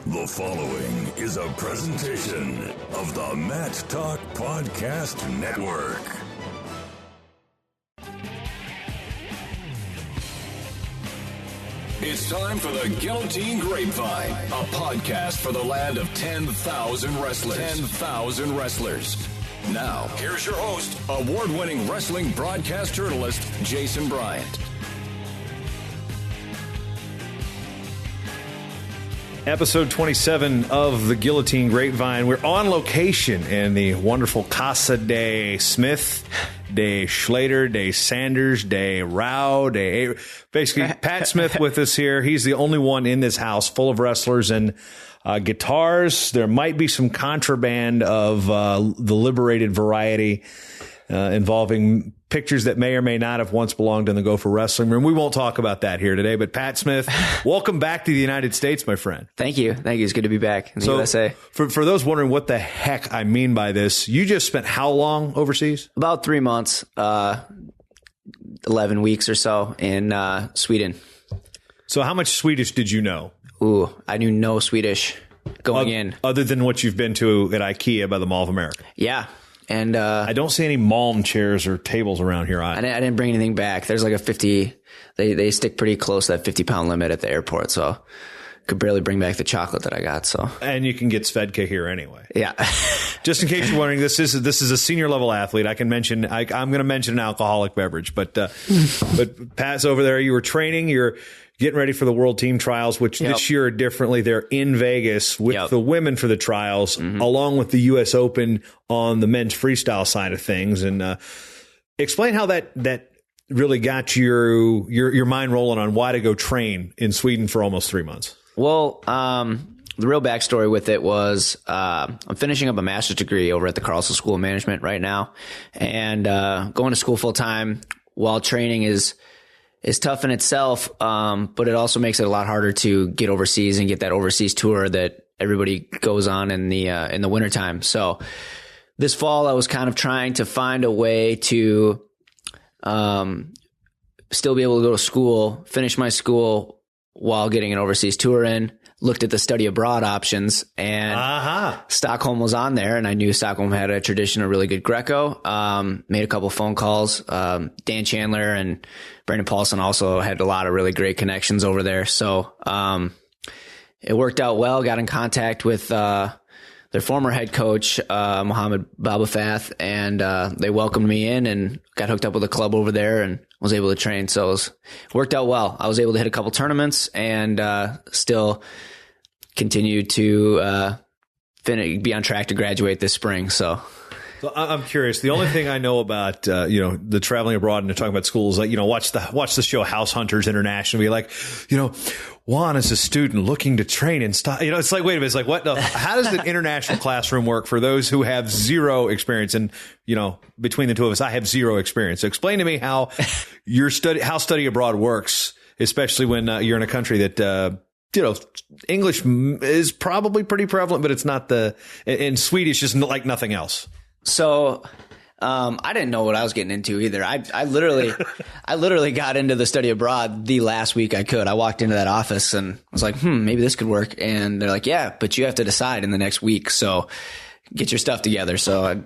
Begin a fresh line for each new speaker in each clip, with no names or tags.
The following is a presentation of the Matt Talk Podcast Network. It's time for the Guillotine Grapevine, a podcast for the land of 10,000 wrestlers. 10,000 wrestlers. Now, here's your host, award-winning wrestling broadcast journalist, Jason Bryant.
Episode 27 of the Guillotine Grapevine. We're on location in the wonderful Casa de Smith, de Schlater, de Sanders, de Rao, de... Basically, Pat Smith with us here. He's the only one in this house full of wrestlers and guitars. There might be some contraband of the liberated variety involving pictures that may or may not have once belonged in the Gopher Wrestling Room. We won't talk about that here today, but Pat Smith, welcome back to the United States, my friend.
Thank you. It's good to be back in the USA.
For those wondering what the heck I mean by this, you just spent how long overseas?
About 3 months, 11 weeks or so in Sweden.
So how much Swedish did you know?
Ooh, I knew no Swedish going in.
Other than what you've been to at IKEA by the Mall of America.
Yeah. And
I don't see any Malm chairs or tables around here either.
I didn't bring anything back. There's like a 50, they stick pretty close to that 50-pound limit at the airport. So could barely bring back the chocolate that I got. So
and you can get Svedka here anyway.
Yeah.
Just in case you're wondering, this is a senior level athlete. I can mention I'm going to mention an alcoholic beverage, but Pat's over there. You were training. You're getting ready for the World Team Trials, which this year are differently. They're in Vegas with the women for the trials, along with the U.S. Open on the men's freestyle side of things. And explain how that really got your mind rolling on why to go train in Sweden for almost 3 months.
Well, the real backstory with it was I'm finishing up a master's degree over at the Carlson School of Management right now, and going to school full time while training is tough in itself, but it also makes it a lot harder to get overseas and get that overseas tour that everybody goes on in the wintertime. So this fall, I was kind of trying to find a way to still be able to go to school, finish my school while getting an overseas tour in. Looked at the study abroad options, and Stockholm was on there, and I knew Stockholm had a tradition of really good Greco. Made a couple phone calls. Dan Chandler and Brandon Paulson also had a lot of really great connections over there. So it worked out well. Got in contact with their former head coach, Mohammed Babafath, and they welcomed me in and got hooked up with a club over there and was able to train. So it worked out well. I was able to hit a couple tournaments and still continue to be on track to graduate this spring. So
I'm curious. The only thing I know about the traveling abroad and talking about schools, like watch the show House Hunters International. Be like, Juan is a student looking to train and stop. It's like, wait a minute. It's like, what? No, how does the international classroom work for those who have zero experience? And between the two of us, I have zero experience. So explain to me how study abroad works, especially when you're in a country that English is probably pretty prevalent, but it's not in Swedish, just like nothing else.
So, I didn't know what I was getting into either. I literally got into the study abroad the last week I could. I walked into that office and was like, maybe this could work. And they're like, yeah, but you have to decide in the next week. So get your stuff together. So I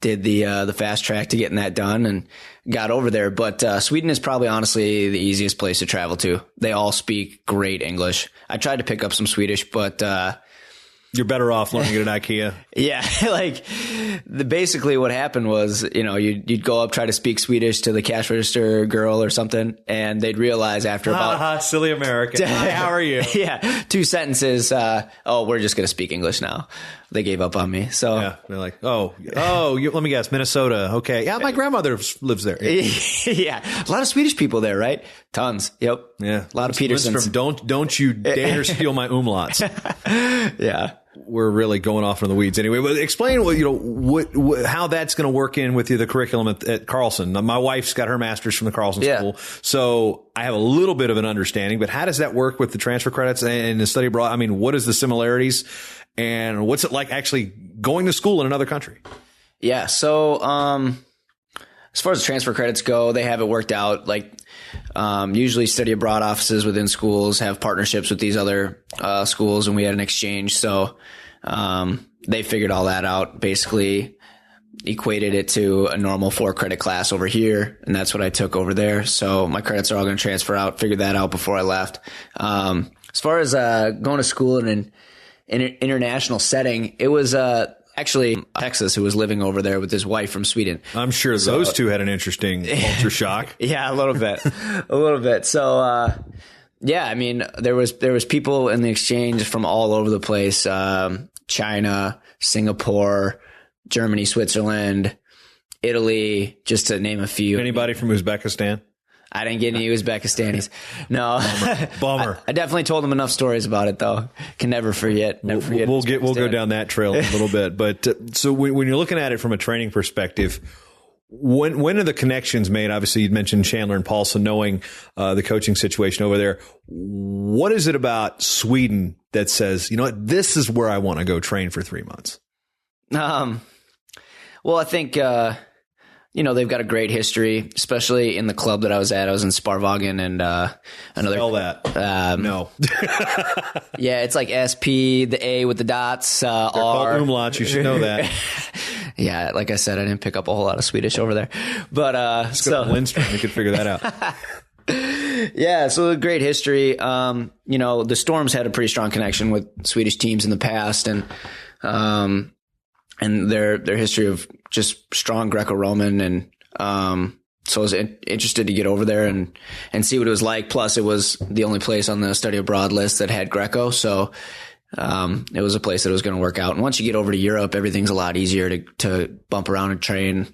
did the fast track to getting that done and got over there. But Sweden is probably honestly the easiest place to travel to. They all speak great English. I tried to pick up some Swedish, but
you're better off learning it at IKEA.
Yeah, basically what happened was, you'd go up, try to speak Swedish to the cash register girl or something, and they'd realize after about
silly American. Hi, how are you?
Yeah, 2 sentences. We're just gonna speak English now. They gave up on me. So
yeah, they're like, let me guess, Minnesota. Okay, yeah, my grandmother lives there.
Yeah, a lot of Swedish people there, right? Tons. Yep.
Yeah,
a lot of Petersons.
Don't you dare steal my umlauts.
Yeah.
We're really going off in the weeds anyway. But explain how that's going to work in with the curriculum at Carlson. My wife's got her master's from the Carlson School, so I have a little bit of an understanding. But how does that work with the transfer credits and the study abroad? I mean, what is the similarities, and what's it like actually going to school in another country?
Yeah, so as far as transfer credits go, they have it worked out. Like, usually study abroad offices within schools have partnerships with these other schools, and we had an exchange. So they figured all that out, basically equated it to a normal 4-credit class over here, and that's what I took over there. So my credits are all going to transfer out. Figured that out before I left. As far as going to school in an international setting, it was actually Texas who was living over there with his wife from Sweden.
I'm sure those two had an interesting culture shock.
Yeah, a little bit. So, yeah, I mean, there was people in the exchange from all over the place. China, Singapore, Germany, Switzerland, Italy, just to name a few.
Anybody from Uzbekistan?
I didn't get any Uzbekistanis. No.
Bummer.
I definitely told them enough stories about it, though. Can never forget. We'll
go down that trail a little bit. But so when you're looking at it from a training perspective, when are the connections made? Obviously, you mentioned Chandler and Paulson knowing the coaching situation over there. What is it about Sweden that says, you know what, this is where I want to go train for 3 months?
Well, I think they've got a great history, especially in the club that I was at. I was in Sparvagen and another.
Spell that. No.
Yeah, it's like SP, the A with the dots, R.
Called umlauts. You should know that.
Yeah, like I said, I didn't pick up a whole lot of Swedish over there, but
let's go to Lindstrom. You could figure that out.
Yeah, so a great history. The Storms had a pretty strong connection with Swedish teams in the past, and their history of just strong Greco-Roman. And so I was interested to get over there and see what it was like. Plus, it was the only place on the study abroad list that had Greco. So it was a place that was going to work out. And once you get over to Europe, everything's a lot easier to bump around and train.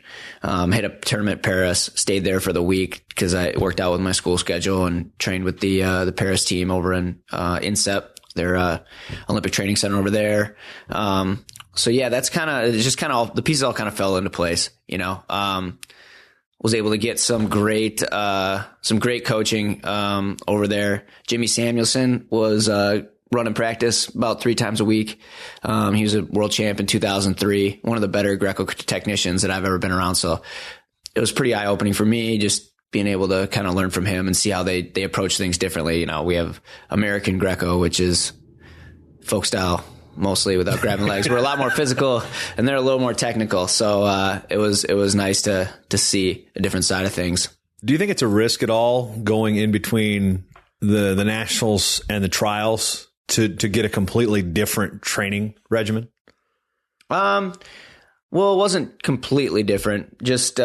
Hit a tournament Paris, stayed there for the week because I worked out with my school schedule and trained with the Paris team over in INSEP, their Olympic training center over there. So yeah, that's the pieces all kind of fell into place, was able to get some great coaching, over there. Jimmy Samuelson was, running practice about 3 times a week. He was a world champ in 2003, one of the better Greco technicians that I've ever been around. So it was pretty eye opening for me, just being able to kind of learn from him and see how they approach things differently. We have American Greco, which is folk style, mostly without grabbing legs. We're a lot more physical and they're a little more technical. So, it was nice to see a different side of things.
Do you think it's a risk at all going in between the nationals and the trials to get a completely different training regimen?
Well, it wasn't completely different. Just,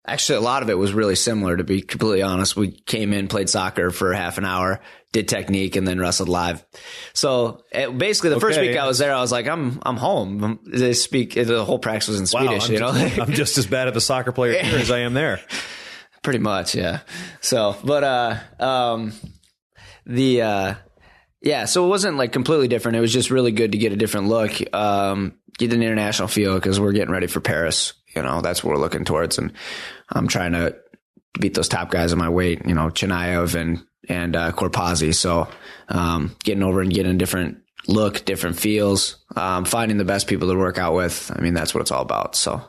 actually a lot of it was really similar, to be completely honest. We came in, played soccer for half an hour, did technique, and then wrestled live. So basically the first week I was there, I was like, I'm home. They speak, the whole practice was in Swedish,
I'm just as bad of a soccer player here as I am there.
Pretty much. Yeah. So, but, so it wasn't like completely different. It was just really good to get a different look, get an international feel, because we're getting ready for Paris. That's what we're looking towards. And I'm trying to beat those top guys in my weight, Chinaev and Korpazi. So, getting over and getting a different look, different feels, finding the best people to work out with. I mean, that's what it's all about. So.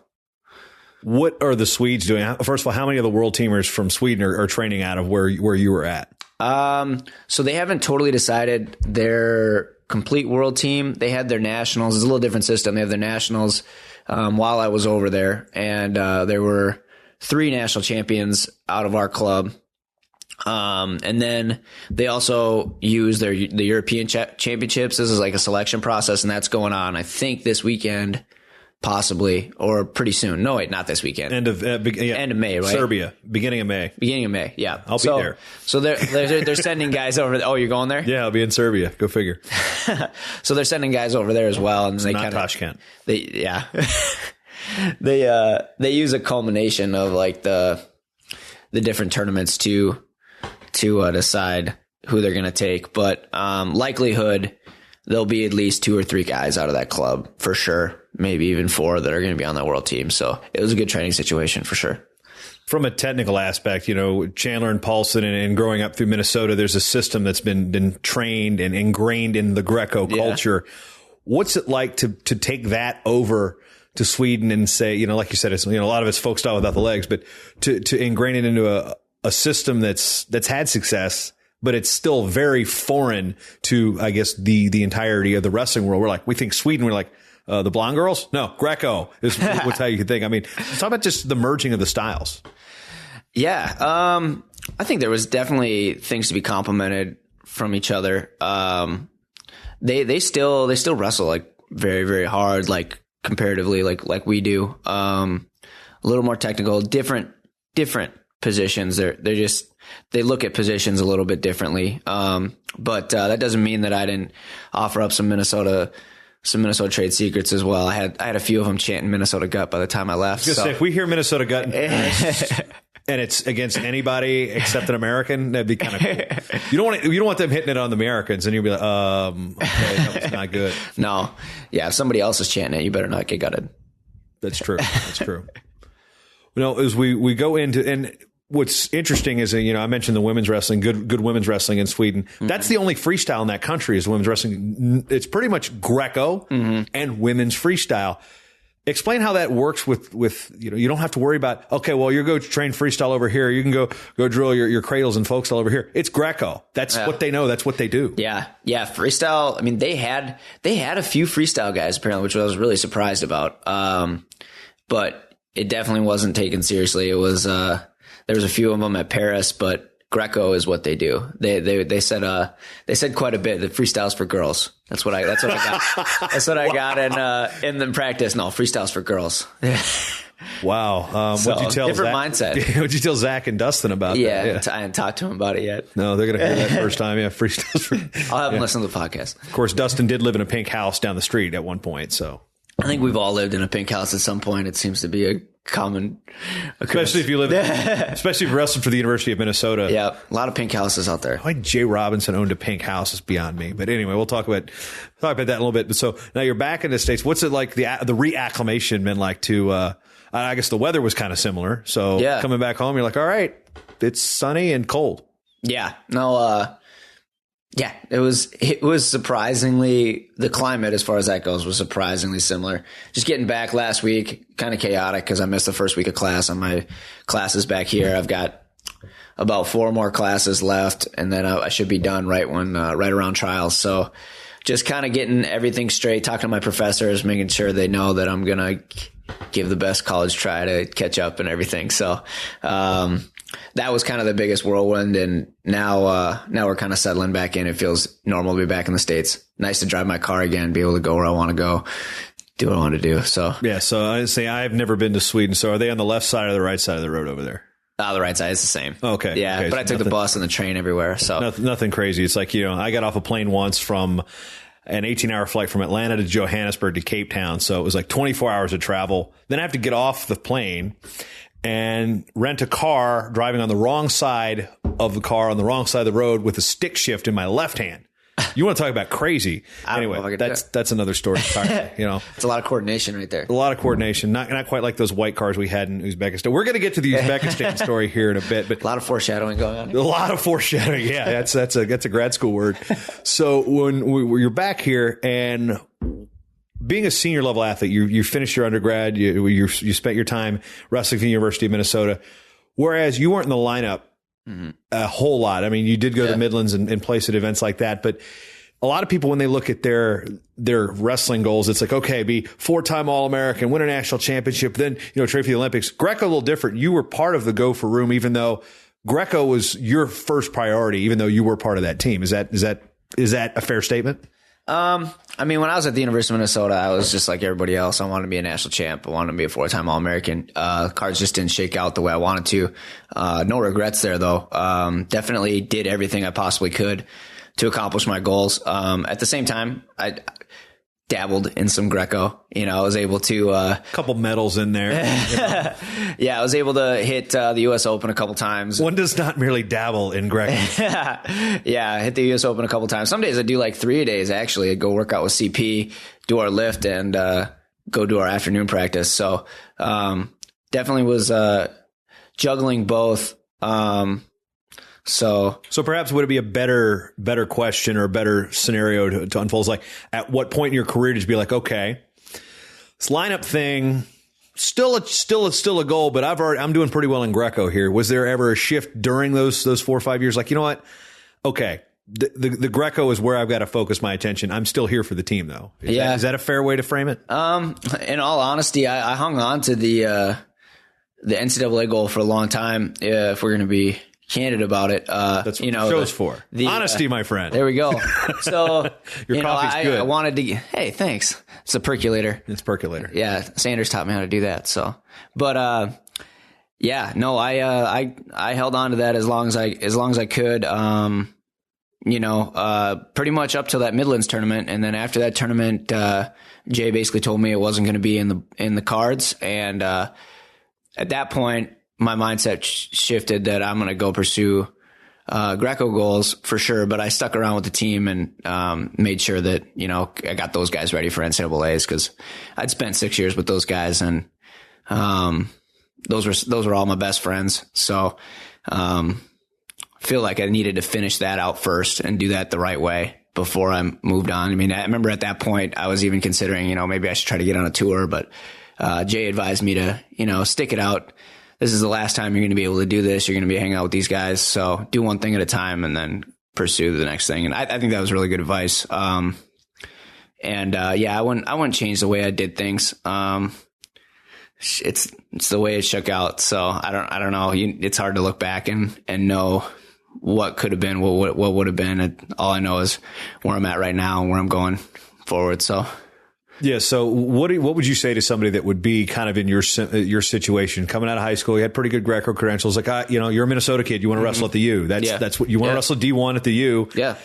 What are the Swedes doing? First of all, how many of the world teamers from Sweden are training out of where you were at?
So they haven't totally decided their complete world team. They had their nationals. It's a little different system. They have their nationals, while I was over there, and, there were 3 national champions out of our club. And then they also use the European championships. This is like a selection process, and that's going on, I think, this weekend. Possibly, or pretty soon. No, wait, not this weekend.
End of May, right? Serbia, beginning of May.
Yeah.
I'll be there.
So they're sending guys over. Oh, you're going there?
Yeah, I'll be in Serbia. Go figure.
So they're sending guys over there as well, and
it's
they
not Tashkent.
They use a culmination of like the different tournaments to decide who they're going to take, but likelihood there'll be at least 2 or 3 guys out of that club for sure. Maybe even 4 that are going to be on that world team. So it was a good training situation for sure.
From a technical aspect, Chandler and Paulson and growing up through Minnesota, there's a system that's been trained and ingrained in the Greco culture. What's it like to take that over Sweden and say, like you said, it's, a lot of it's folk style without the legs, but to ingrain it into a system that's had success, but it's still very foreign to, I guess, the entirety of the wrestling world. We think Sweden, we're like, the blonde girls? No, Greco is what's how you can think. I mean, talk about just the merging of the styles.
Yeah. I think there was definitely things to be complimented from each other. They still wrestle like very, very hard, like comparatively, like we do. A little more technical, different positions. They look at positions a little bit differently. But that doesn't mean that I didn't offer up some Minnesota trade secrets as well. I had a few of them chanting Minnesota Gut by the time I left.
I was gonna say, if we hear Minnesota Gut and it's against anybody except an American, that'd be kind of cool. You don't want them hitting it on the Americans, and you'll be like, okay, that was not good.
No, yeah, if somebody else is chanting it, you better not get gutted.
That's true. That's true. As we go into, and what's interesting is, I mentioned the women's wrestling, good women's wrestling in Sweden. Mm-hmm. That's the only freestyle in that country is women's wrestling. It's pretty much Greco and women's freestyle. Explain how that works with you don't have to worry about, okay, well, you're going to train freestyle over here. You can go drill your cradles and folk style over here. It's Greco. That's what they know. That's what they do.
Yeah. Yeah. Freestyle. I mean, they had a few freestyle guys apparently, which I was really surprised about. But it definitely wasn't taken seriously. It was, there was a few of them at Paris, but Greco is what they do. They said quite a bit that freestyle's for girls. That's what I got. That's what I got in the practice. No, freestyle's for girls.
Wow. What'd you tell
different
Zach?
mindset.
What'd you tell Zach and Dustin about that?
Yeah. I hadn't talked to him about it yet.
No, they're going to hear that first time. Yeah. Freestyle's for,
I'll have them listen to the podcast.
Of course, Dustin did live in a pink house down the street at one point. So
I think we've all lived in a pink house at some point. It seems to be a common occurrence.
Especially if you wrestled for the University of Minnesota.
Yeah, a lot of pink houses out there.
Why Jay Robinson owned a pink house is beyond me. But anyway, we'll talk about that in a little bit. But so now you're back in the States. What's it like, the reacclimation been like to, I guess the weather was kind of similar. So coming back home, you're like, all right, it's sunny and cold.
Yeah. No, yeah, it was surprisingly, the climate as far as that goes was surprisingly similar. Just getting back last week, kind of chaotic because I missed the first week of class on my classes back here. I've got about 4 more classes left, and then I should be done right around trials. So just kind of getting everything straight, talking to my professors, making sure they know that I'm going to give the best college try to catch up and everything. So, that was kind of the biggest whirlwind, and now we're kind of settling back in. It feels normal to be back in the States. Nice to drive my car again, be able to go where I want to go, do what I want to do. So
yeah. So I say I've never been to Sweden. So are they on the left side or the right side of the road over there?
The right side is the same.
Okay.
Yeah,
okay,
but I took the bus and the train everywhere. So
nothing crazy. It's like, I got off a plane once from an 18-hour flight from Atlanta to Johannesburg to Cape Town. So it was like 24 hours of travel. Then I have to get off the plane and rent a car driving on the wrong side of the car on the wrong side of the road with a stick shift in my left hand. You want to talk about crazy? Anyway, that's another story.
It's a lot of coordination right there.
A lot of coordination. Not quite like those white cars we had in Uzbekistan. We're going to get to the Uzbekistan story here in a bit, but
a lot of foreshadowing going on.
A lot of foreshadowing. Yeah, that's a grad school word. So when you're back here and being a senior level athlete, you finished your undergrad, you spent your time wrestling for the University of Minnesota, whereas you weren't in the lineup a whole lot. I mean, you did go to the Midlands and place at events like that, but a lot of people, when they look at their wrestling goals, it's like, okay, be 4-time All-American, win a national championship, then, train for the Olympics. Greco a little different. You were part of the Go for Room, even though Greco was your first priority, even though you were part of that team. Is that a fair statement?
I mean, when I was at the University of Minnesota, I was just like everybody else. I wanted to be a national champ. I wanted to be a 4-time All-American. Cards just didn't shake out the way I wanted to. No regrets there, though. Definitely did everything I possibly could to accomplish my goals. At the same time, I dabbled in some Greco. I was able to
a couple medals in there.
Yeah, I was able to hit the U.S. Open a couple times.
One does not merely dabble in Greco.
Yeah, I hit the U.S. Open a couple times. Some days I do like 3 days, actually. I'd go work out with CP, do our lift, and go do our afternoon practice. So definitely was juggling both. So
perhaps would it be a better question or a better scenario to unfold? Like, at what point in your career did you be like, okay, This lineup thing, still a goal, but I'm doing pretty well in Greco here. Was there ever a shift during those 4 or 5 years? Like, you know what? Okay. The Greco is where I've got to focus my attention. I'm still here for the team, though. Is that a fair way to frame it?
In all honesty, I hung on to the NCAA goal for a long time. If we're going to be candid about it,
that's what the show's for. Honesty, my friend.
There we go. So
your coffee's good.
I wanted to. Hey, thanks. It's a percolator.
It's percolator.
Yeah, Sanders taught me how to do that. So, but yeah, no, I held on to that as long as I could. Pretty much up till that Midlands tournament. And then after that tournament, Jay basically told me it wasn't going to be in the cards. And, at that point, my mindset shifted that I'm going to go pursue, Greco goals for sure. But I stuck around with the team and, made sure that, I got those guys ready for NCAAs because I'd spent 6 years with those guys and, those were all my best friends. So, feel like I needed to finish that out first and do that the right way before I moved on. I mean, I remember at that point I was even considering, maybe I should try to get on a tour, but Jay advised me to, stick it out. This is the last time you're going to be able to do this. You're going to be hanging out with these guys. So do one thing at a time and then pursue the next thing. And I think that was really good advice. I wouldn't change the way I did things. It's the way it shook out. So I don't know. It's hard to look back and know what could have been, what would have been. All I know is where I'm at right now and where I'm going forward. So,
yeah. So what would you say to somebody that would be kind of in your situation coming out of high school? You had pretty good Greco credentials. Like, you're a Minnesota kid. You want to wrestle at the U. That's what you want to wrestle D1 at the U.
Yeah.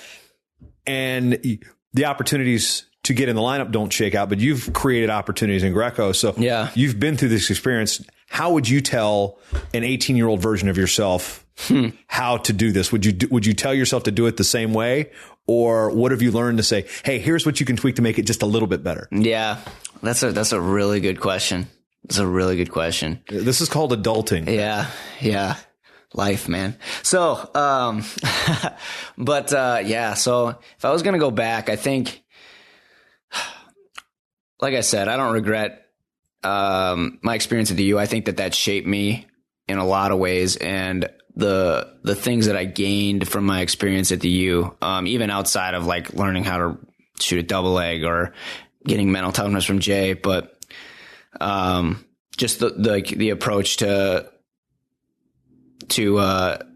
And the opportunities to get in the lineup don't shake out, but you've created opportunities in Greco. So you've been through this experience. How would you tell an 18-year-old version of yourself how to do this? Would you tell yourself to do it the same way? Or what have you learned to say, hey, here's what you can tweak to make it just a little bit better?
Yeah, that's a really good question. It's a really good question.
This is called adulting.
Yeah. Life, man. So, so if I was going to go back, I think, like I said, I don't regret my experience at the U. I think that shaped me in a lot of ways, and the things that I gained from my experience at the U, even outside of like learning how to shoot a double leg or getting mental toughness from Jay, but just the approach to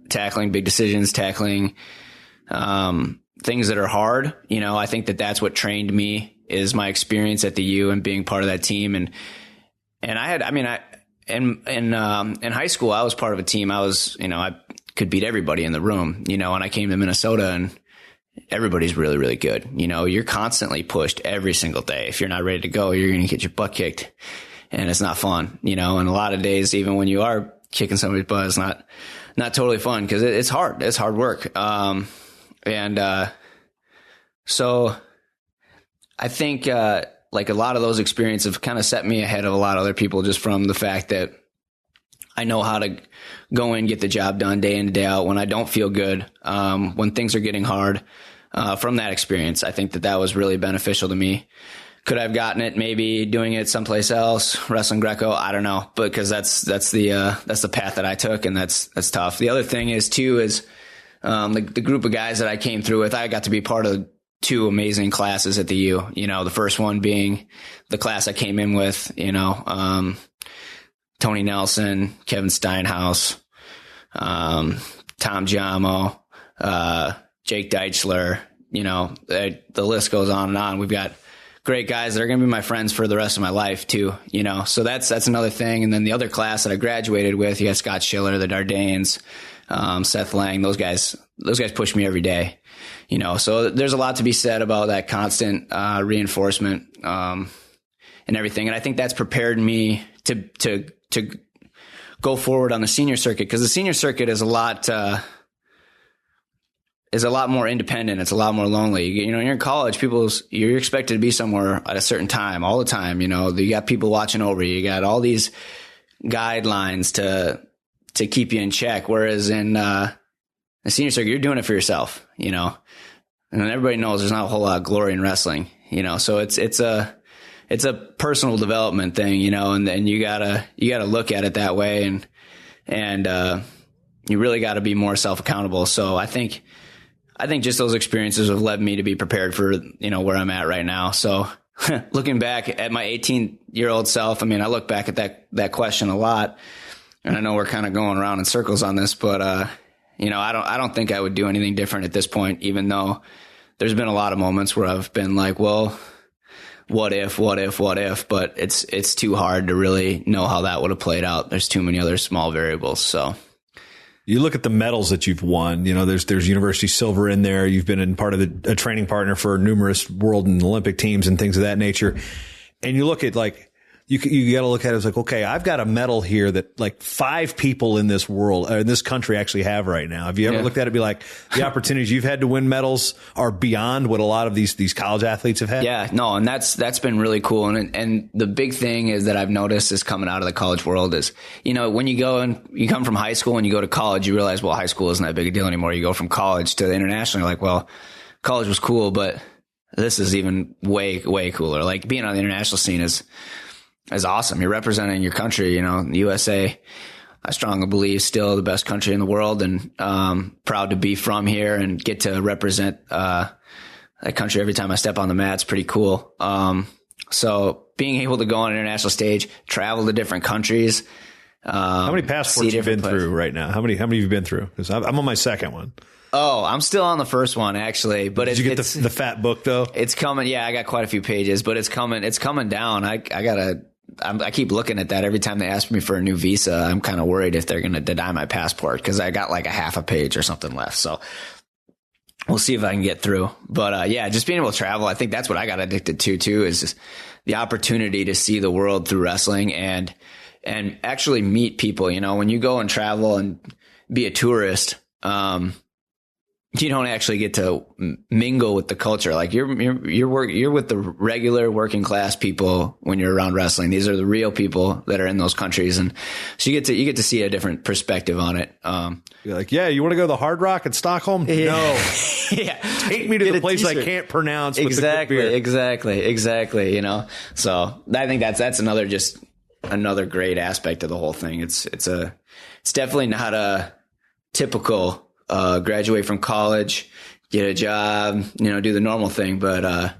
tackling big decisions, tackling things that are hard. I think that's what trained me is my experience at the U and being part of that team. And in high school, I was part of a team. I was, I could beat everybody in the room, and I came to Minnesota and everybody's really, really good. You're constantly pushed every single day. If you're not ready to go, you're going to get your butt kicked and it's not fun, and a lot of days, even when you are kicking somebody's butt, it's not totally fun because it's hard. It's hard work. So I think, like a lot of those experiences have kind of set me ahead of a lot of other people just from the fact that I know how to go in, get the job done day in and day out when I don't feel good, when things are getting hard, from that experience. I think that was really beneficial to me. Could I have gotten it maybe doing it someplace else, wrestling Greco? I don't know, because that's the path that I took, and that's tough. The other thing is the group of guys that I came through with, I got to be part of two amazing classes at the U. The first one being the class I came in with, Tony Nelson, Kevin Steinhaus, Tom Giamo, Jake Deichler, the list goes on and on. We've got great guys that are going to be my friends for the rest of my life too, so that's another thing. And then the other class that I graduated with, you got Scott Schiller, the Dardanes, Seth Lang, those guys push me every day, so there's a lot to be said about that constant, reinforcement, and everything. And I think that's prepared me to go forward on the senior circuit, because the senior circuit is a lot more independent. It's a lot more lonely. You're in college, you're expected to be somewhere at a certain time all the time. You got people watching over you. You got all these guidelines to keep you in check. Whereas in the senior circuit, you're doing it for yourself, and everybody knows there's not a whole lot of glory in wrestling, so it's it's a personal development thing, you know, and you gotta look at it that way, and you really got to be more self-accountable. So I think just those experiences have led me to be prepared for, you know, where I'm at right now. So looking back at my 18-year-old self, I mean, I look back at that question a lot, and I know we're kind of going around in circles on this, but, you know, I don't think I would do anything different at this point, even though there's been a lot of moments where I've been like, well, what if, but it's too hard to really know how that would have played out. There's too many other small variables. So
you look at the medals that you've won, you know, there's university silver in there. You've been in part of a training partner for numerous world and Olympic teams and things of that nature. And you look at like, you got to look at it as like, okay, I've got a medal here that like 5 people in this world, in this country actually have right now. Have you ever looked at it and be like, the opportunities you've had to win medals are beyond what a lot of these college athletes have had?
Yeah, no, and that's been really cool. And the big thing is that I've noticed is coming out of the college world is, you know, when you come from high school and you go to college, you realize, well, high school isn't that big a deal anymore. You go from college to the international, you're like, well, college was cool, but this is even way, way cooler. Like being on the international scene is awesome. You're representing your country, you know, the USA, I strongly believe, still the best country in the world, and proud to be from here and get to represent that country every time I step on the mat. It's pretty cool. So being able to go on an international stage, travel to different countries.
How many passports have you been through right now? How many have you been through? Because I'm on my second one.
Oh, I'm still on the first one actually, but
did you get the fat book though?
It's coming. Yeah, I got quite a few pages, but it's coming down. I keep looking at that every time they ask me for a new visa. I'm kind of worried if they're going to deny my passport because I got like a half a page or something left. So we'll see if I can get through. But yeah, just being able to travel, I think that's what I got addicted to too, is just the opportunity to see the world through wrestling and actually meet people. You know, when you go and travel and be a tourist, you don't actually get to mingle with the culture. Like you're with the regular working class people when you're around wrestling. These are the real people that are in those countries. And so you get to see a different perspective on it.
You're like, yeah, you want to go to the Hard Rock in Stockholm?
Yeah.
No.
Yeah.
Take me to the place I can't pronounce.
Exactly. You know, so I think that's another great aspect of the whole thing. It's definitely not a typical, graduate from college, get a job, you know, do the normal thing, but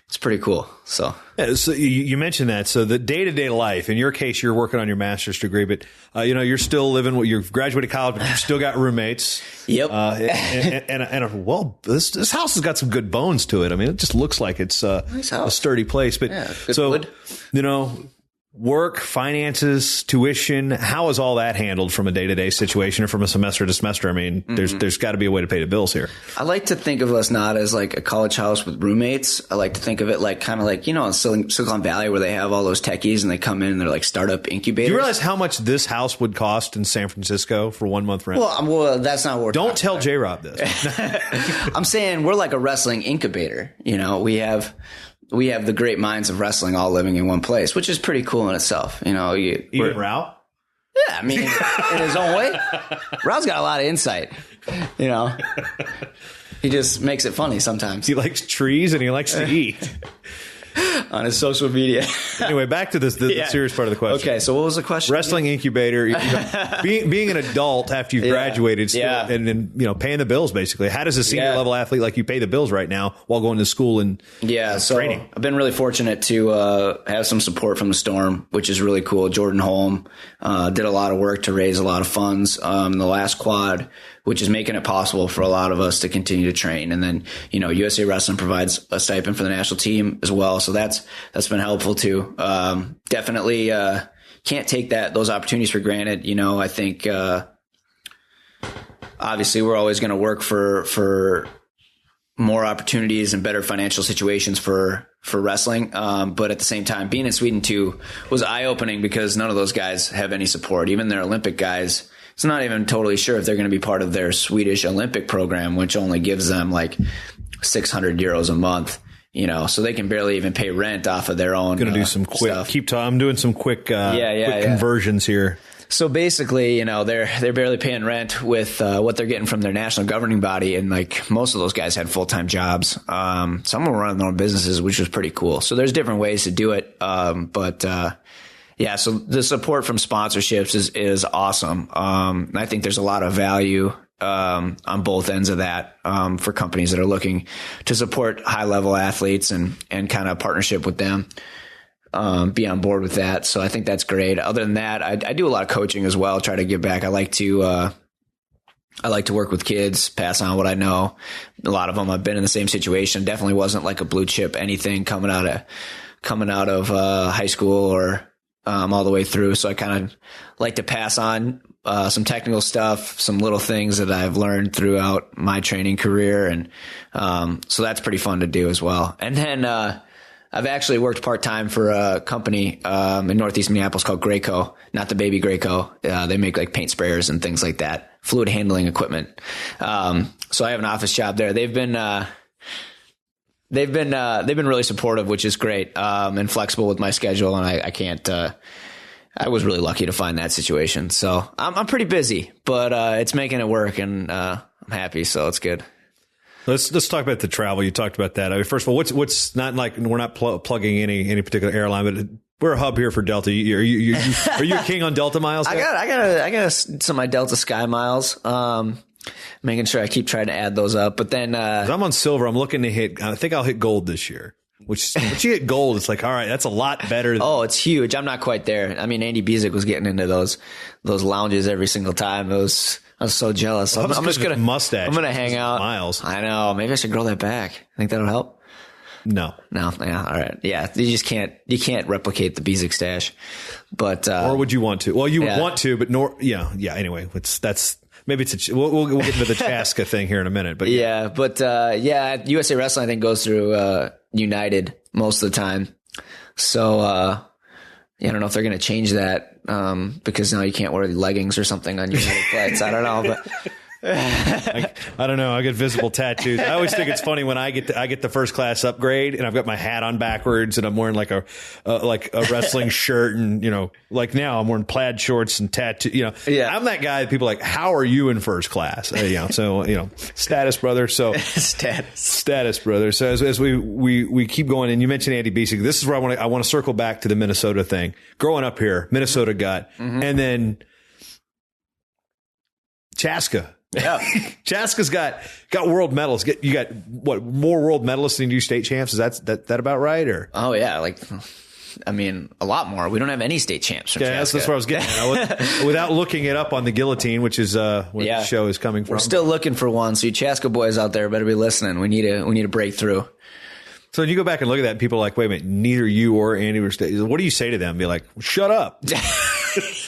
it's pretty cool. So,
yeah, so you mentioned that. So the day-to-day life, in your case, you're working on your master's degree, but you know, you're still living. You've graduated college, but you've still got roommates.
Yep.
Well, this house has got some good bones to it. I mean, it just looks like it's a sturdy place. But
yeah,
so
wood.
You know. Work, finances, tuition, how is all that handled from a day-to-day situation or from a semester to semester? I mean, there's got to be a way to pay the bills here.
I like to think of us not as like a college house with roommates. I like to think of it like kind of like, you know, in Silicon Valley where they have all those techies and they come in and they're like startup incubators.
Do you realize how much this house would cost in San Francisco for 1 month rent?
Well, that's not what we're
Don't tell J-Rob this.
I'm saying we're like a wrestling incubator. You know, we have the great minds of wrestling all living in one place, which is pretty cool in itself. You know,
even Rao?
Yeah, I mean, in his own way. Rao's got a lot of insight, you know. He just makes it funny sometimes.
He likes trees and he likes to eat.
On his social media.
Anyway, back to the serious part of the question.
Okay, so what was the question?
Wrestling incubator, you know, being an adult after you've graduated, still, and you know, paying the bills basically. How does a senior level athlete like you pay the bills right now while going to school and training? I've
been really fortunate to have some support from the Storm, which is really cool. Jordan Holm did a lot of work to raise a lot of funds. The last quad, which is making it possible for a lot of us to continue to train. And then, you know, USA Wrestling provides a stipend for the national team as well. So that's been helpful too. Definitely, can't take those opportunities for granted. You know, I think, obviously we're always going to work for more opportunities and better financial situations for wrestling. But at the same time, being in Sweden too was eye opening because none of those guys have any support. Even their Olympic guys, it's not even totally sure if they're going to be part of their Swedish Olympic program, which only gives them like 600 euros a month, you know, so they can barely even pay rent off of their own.
Going to do some quick
stuff.
I'm doing some quick conversions here.
So basically, you know, they're barely paying rent with what they're getting from their national governing body, and like most of those guys had full-time jobs. Some of them were running their own businesses, which was pretty cool. So there's different ways to do it, yeah. So the support from sponsorships is awesome. I think there's a lot of value on both ends of that for companies that are looking to support high-level athletes and kind of partnership with them. Be on board with that. So I think that's great. Other than that, I do a lot of coaching as well. Try to give back. I like to work with kids, pass on what I know. A lot of them I've been in the same situation. Definitely wasn't like a blue chip anything coming out of high school or all the way through. So I kind of like to pass on some technical stuff, some little things that I've learned throughout my training career, and so that's pretty fun to do as well. And then I've actually worked part-time for a company in Northeast Minneapolis called Graco, not the baby Graco. They make like paint sprayers and things like that, fluid handling equipment. So I have an office job there. They've been really supportive, which is great, and flexible with my schedule. And I was really lucky to find that situation. So I'm pretty busy, but it's making it work, and I'm happy. So it's good.
Let's talk about the travel. You talked about that. I mean, first of all, what's not like we're not plugging any particular airline, but we're a hub here for Delta. Are you a king on Delta miles?
I got some of my Delta Sky miles. Making sure I keep trying to add those up. But then
I'm on silver. I'm looking to hit. I think I'll hit gold this year. Once you hit gold, it's like, all right, that's a lot better.
Oh, it's huge. I'm not quite there. I mean, Andy Bezic was getting into those lounges every single time. I was so jealous. I'm just gonna
mustache.
I'm gonna hang out.
Miles.
I know. Maybe I should grow that back. Think that'll help?
No.
Yeah. All right. Yeah. You can't replicate the Bezic stash. But
or would you want to? Well, you would want to, but yeah. Anyway, maybe we'll get into the Chaska thing here in a minute. But USA Wrestling I think goes through United most of the time. So I don't know if they're going to change that because now you can't wear leggings or something on United flights. I don't know, but I don't know. I get visible tattoos. I always think it's funny when I get the first class upgrade and I've got my hat on backwards and I'm wearing like a wrestling shirt, and like now I'm wearing plaid shorts and tattoo. I'm that guy that people are like, how are you in first class? Status brother. So status brother. So as we keep going, and you mentioned Andy Bezic, this is where I want to circle back to the Minnesota thing. Growing up here, Minnesota got, and then Chaska. Yeah, Chaska's got world medals. You got what, more world medalists than you state champs? Is that about right? Or
yeah, a lot more. We don't have any state champs from Chaska.
That's where I was getting at. Without looking it up on the Guillotine, which is where the show is coming from.
We're still looking for one. So you Chaska boys out there better be listening. We need a breakthrough.
So when you go back and look at that, and people are like, wait a minute, neither you or Andy were state. What do you say to them? Be like, shut up.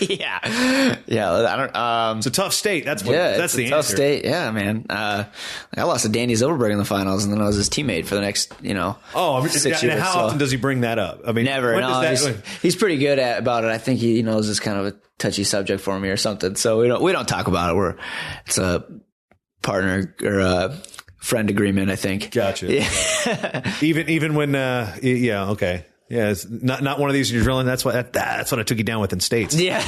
Yeah. I don't.
It's a tough state. That's the answer.
Tough state. Yeah, man. I lost to Danny Zilberberg in the finals, and then I was his teammate for the next, 6 years.
How often does he bring that up? I mean,
never. He's pretty good about it. I think he knows it's kind of a touchy subject for me or something. So we don't talk about it. It's a partner or a friend agreement, I think.
Gotcha. Yeah. even when okay. Yeah, it's not one of these you're drilling. That's what I took you down with in states.
Yeah.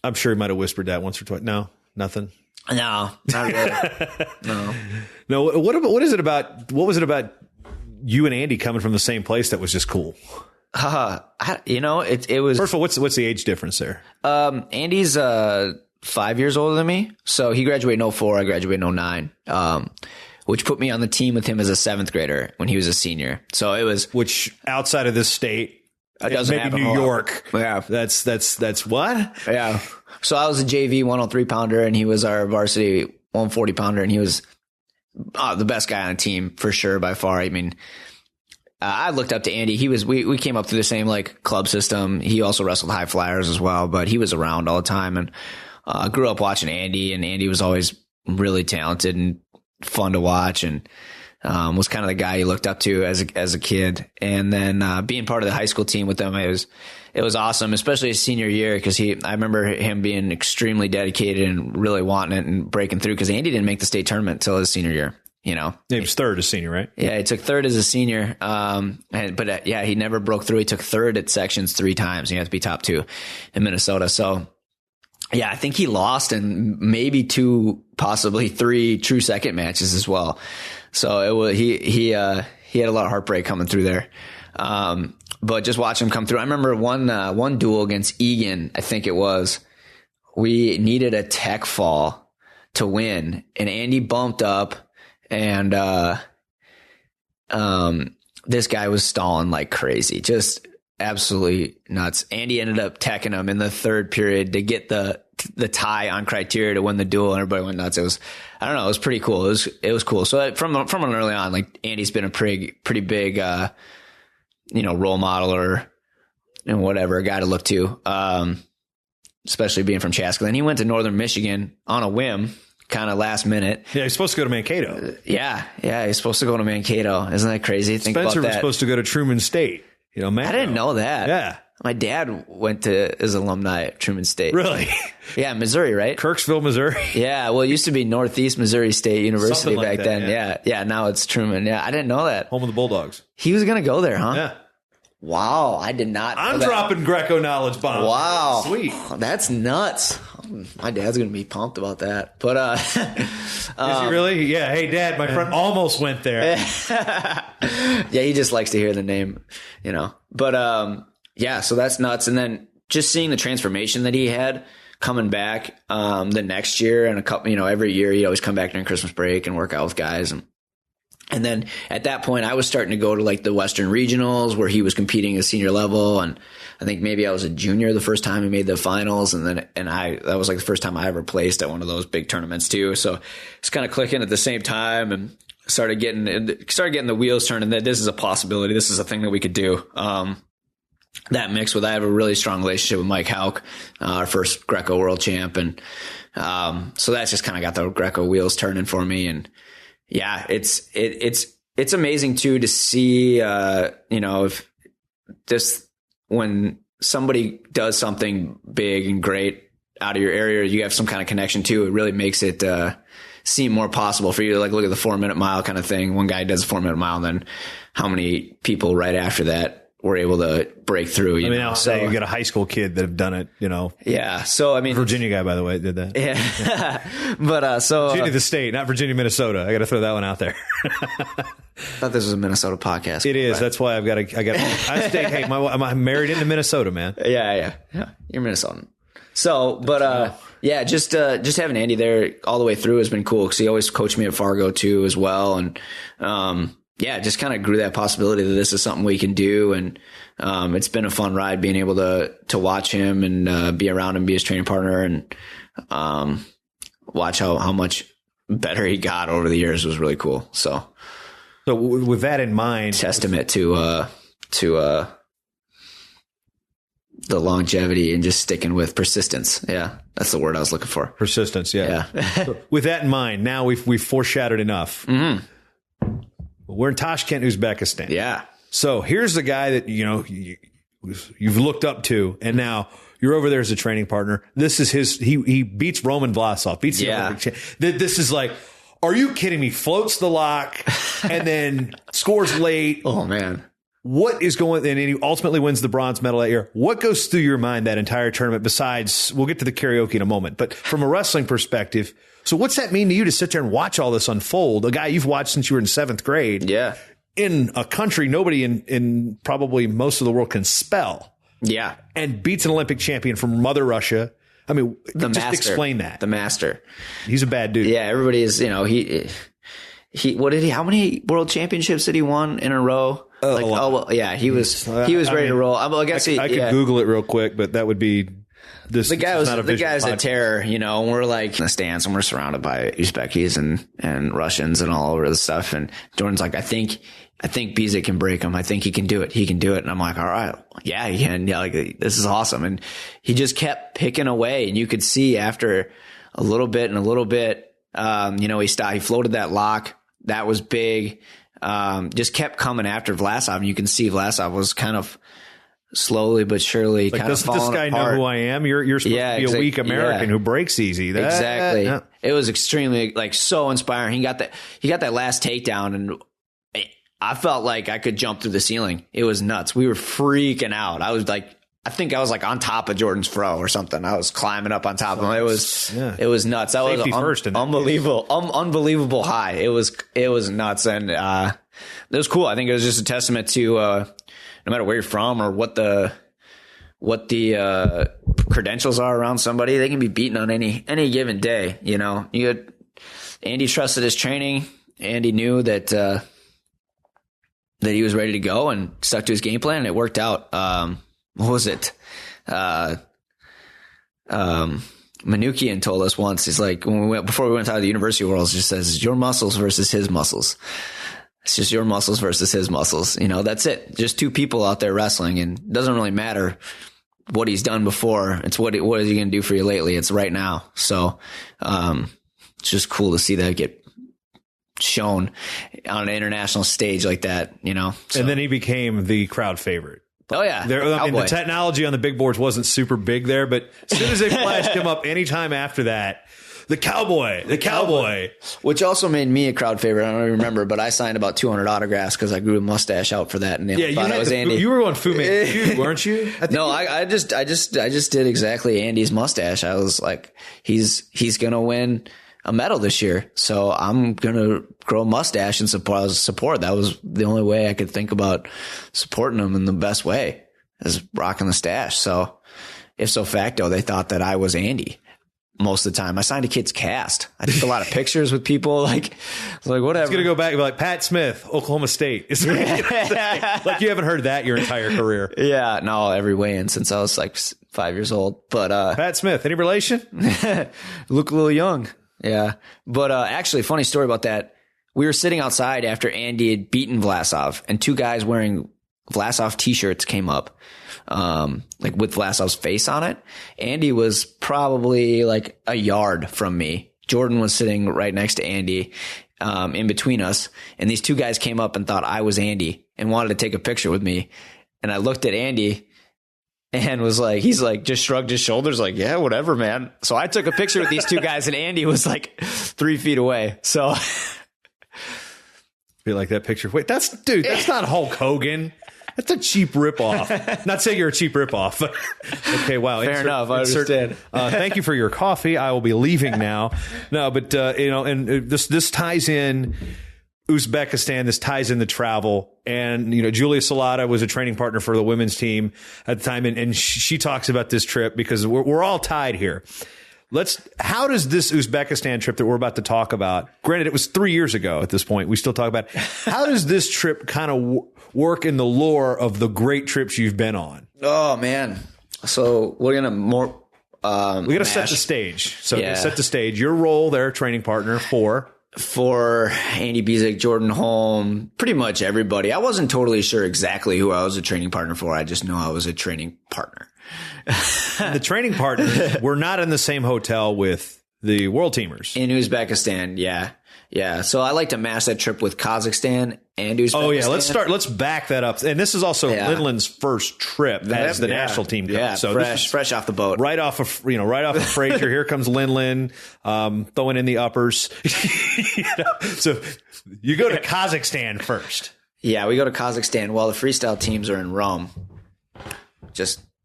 I'm sure he might have whispered that once or twice. No, nothing.
No, not really.
No. What was it about you and Andy coming from the same place that was just cool?
It was.
First of all, what's the age difference there?
Andy's 5 years older than me, so he graduated in 2004. I graduated in 2009. Which put me on the team with him as a 7th grader when he was a senior. So it was,
which outside of this state,
maybe
New York.
Yeah,
that's what?
Yeah. So I was a JV 103 pounder, and he was our varsity 140 pounder, and he was the best guy on the team for sure by far. I mean, I looked up to Andy. We came up through the same club system. He also wrestled high flyers as well, but he was around all the time, and grew up watching Andy, and Andy was always really talented and fun to watch, and was kind of the guy you looked up to as a kid. And then being part of the high school team with them, it was awesome, especially his senior year, because I remember him being extremely dedicated and really wanting it and breaking through, because Andy didn't make the state tournament until his senior year. you know.
He was third as senior, right?
Yeah, he took third as a senior. But he never broke through. He took third at sections 3 times. You have to be top 2 in Minnesota. So, yeah, I think he lost in maybe 2, possibly 3 true second matches as well. So he had a lot of heartbreak coming through there. But just watch him come through. I remember one duel against Egan, I think it was. We needed a tech fall to win, and Andy bumped up, and this guy was stalling like crazy, just absolutely nuts. Andy ended up teching him in the 3rd period to get the tie on criteria to win the duel, and everybody went nuts. It was pretty cool. It was cool. So from an early on, like, Andy's been a pretty big role model or whatever, a guy to look to, especially being from Chaska. Then he went to Northern Michigan on a whim, kind of last minute.
Yeah, he's supposed to go to Mankato.
Yeah, he's supposed to go to Mankato. Isn't that crazy? Think
Spencer
about that.
was supposed to go to Truman State. I
didn't know that.
Yeah.
My dad went to his alumni at Truman State.
Really?
Yeah, Missouri, right?
Kirksville, Missouri.
Yeah, well, it used to be Northeast Missouri State University
Something like
back
that,
then. Yeah, now it's Truman. Yeah, I didn't know that.
Home of the Bulldogs.
He was going to go there, huh?
Yeah.
Wow, I did not know
I'm
that.
dropping Greco knowledge bombs.
Wow.
Sweet.
That's nuts. My dad's going to be pumped about that. But
is he really? Yeah. Hey, Dad, my friend almost went there.
Yeah, he just likes to hear the name, But yeah, so that's nuts. And then just seeing the transformation that he had coming back the next year, and a couple, every year he'd always come back during Christmas break and work out with guys. And then at that point, I was starting to go to like the Western Regionals where he was competing at senior level. And I think maybe I was a junior the first time he made the finals. And that was like the first time I ever placed at one of those big tournaments too. So it's kind of clicking at the same time, and started getting the wheels turning that this is a possibility. This is a thing that we could do. That mixed with, I have a really strong relationship with Mike Hauk, our first Greco world champ. And so that's just kind of got the Greco wheels turning for me. And yeah, it's amazing too to see, if this, when somebody does something big and great out of your area, you have some kind of connection to, it really makes it seem more possible for you to like look at the 4-minute mile kind of thing. One guy does a 4-minute mile, then how many people right after that were able to break through?
I'll say you got a high school kid that have done it,
Yeah. So,
Virginia guy, by the way, did that.
Yeah. But,
Virginia, the state, not Virginia, Minnesota. I got to throw that one out there.
I thought this was a Minnesota podcast.
It is. Right? That's why hey, I'm married into Minnesota, man.
Yeah. You're Minnesotan. So, but, yeah, just having Andy there all the way through has been cool, because he always coached me at Fargo too as well. And, yeah, just kind of grew that possibility that this is something we can do. And it's been a fun ride being able to watch him and be around him, be his training partner, and watch how much better he got over the years was really cool. So
with that in mind,
testament to the longevity and just sticking with persistence. Yeah, that's the word I was looking for.
Persistence, yeah. So with that in mind, now we've foreshadowed enough.
Mm-hmm.
We're in Tashkent, Uzbekistan.
Yeah.
So here's the guy that you've looked up to, and now you're over there as a training partner. This is he beats Roman Vlasov. This is like, are you kidding me? Floats the lock and then scores late.
Oh man.
What is going, and he ultimately wins the bronze medal that year. What goes through your mind that entire tournament, besides, we'll get to the karaoke in a moment, but from a wrestling perspective, so what's that mean to you to sit there and watch all this unfold? A guy you've watched since you were in 7th grade.
Yeah.
In a country nobody in probably most of the world can spell.
Yeah.
And beats an Olympic champion from Mother Russia. I mean, explain that.
The master.
He's a bad dude.
Yeah, everybody is, how many world championships did he won in a row? He was ready to roll. I guess
I could Google it real quick, but that would be this. The guy's
a terror, and we're like in the stands and we're surrounded by Uzbekis and Russians and all over the stuff. And Jordan's like, I think Bizek can break him. I think he can do it. He can do it. And I'm like, all right, yeah, he can. Yeah, like, this is awesome. And he just kept picking away, and you could see after a little bit, he stopped. He floated that lock. That was big. Just kept coming after Vlasov, and you can see Vlasov was kind of slowly but surely kind of
doesn't this
falling
guy
apart.
know who I am? You're supposed to be a weak American who breaks easy.
Exactly. It was extremely like so inspiring. He got that last takedown, and I felt like I could jump through the ceiling. It was nuts. We were freaking out. I think I was like on top of Jordan's fro or something. I was climbing up on top of him. It was nuts. That
Safety
was
first
unbelievable, unbelievable high. It was nuts, and it was cool. I think it was just a testament to no matter where you're from or what the credentials are around somebody, they can be beaten on any given day. You know, Andy trusted his training. Andy knew that he was ready to go and stuck to his game plan, and it worked out. What was it? Manukian told us once, he's like, before we went out of the University Worlds, just says, your muscles versus his muscles. It's just your muscles versus his muscles. You know, that's it. Just two people out there wrestling, and it doesn't really matter what he's done before. It's what is he going to do for you lately? It's right now. So, it's just cool to see that get shown on an international stage like that, you know? So. And
then he became the crowd favorite.
Oh, yeah.
The technology on the big boards wasn't super big there, but as soon as they flashed him up anytime after that, the cowboy. Which also made me a crowd favorite. I don't even remember, but I signed about 200 autographs because I grew a mustache out for that. And yeah,
thought I was Andy.
You were going Fu Manchu, weren't you?
I just did exactly Andy's mustache. I was like, he's going to win a medal this year, so I'm going to grow a mustache and support. That was the only way I could think about supporting him in the best way, is rocking the stash. So if so facto, they thought that I was Andy most of the time. I signed a kid's cast. I took a lot of pictures with people, like whatever.
It's going to go back and be like, Pat Smith, Oklahoma State. Like you haven't heard that your entire career.
Yeah, no, every weigh-in since I was like 5 years old. But
Pat Smith, any relation?
Look a little young. Yeah. But actually, funny story about that. We were sitting outside after Andy had beaten Vlasov, and two guys wearing Vlasov t-shirts came up, like with Vlasov's face on it. Andy was probably like a yard from me. Jordan was sitting right next to Andy, in between us. And these two guys came up and thought I was Andy and wanted to take a picture with me. And I looked at Andy and was like, he's like, just shrugged his shoulders like, yeah, whatever, man. So I took a picture with these two guys, and Andy was like 3 feet away. So
feel like that picture. Wait, that's not Hulk Hogan. That's a cheap ripoff. Not saying you're a cheap ripoff, but okay, wow.
Fair enough. I understand.
Thank you for your coffee. I will be leaving now. No, but and this ties in Uzbekistan. This ties in the travel, and Julia Salata was a training partner for the women's team at the time, and she talks about this trip because we're all tied here. How does this Uzbekistan trip that we're about to talk about, granted it was 3 years ago at this point, we still talk about it, how does this trip kind of work in the lore of the great trips you've been on?
Oh man. So we're going to we got to
set the stage. So set the stage, your role there, training partner for
Andy Bezic, Jordan Holm, pretty much everybody. I wasn't totally sure exactly who I was a training partner for. I just know I was a training partner.
The training partners were not in the same hotel with the world teamers.
In Uzbekistan, yeah. Yeah. So I like to match that trip with Kazakhstan and Uzbekistan.
Oh, yeah. Let's back that up. And this is also Lindland's first trip as the national team coach.
Yeah, so fresh off the boat.
Right off of Fraser. Here comes Lindland, throwing in the uppers. So you go to Kazakhstan first.
Yeah, we go to Kazakhstan while the freestyle teams are in Rome.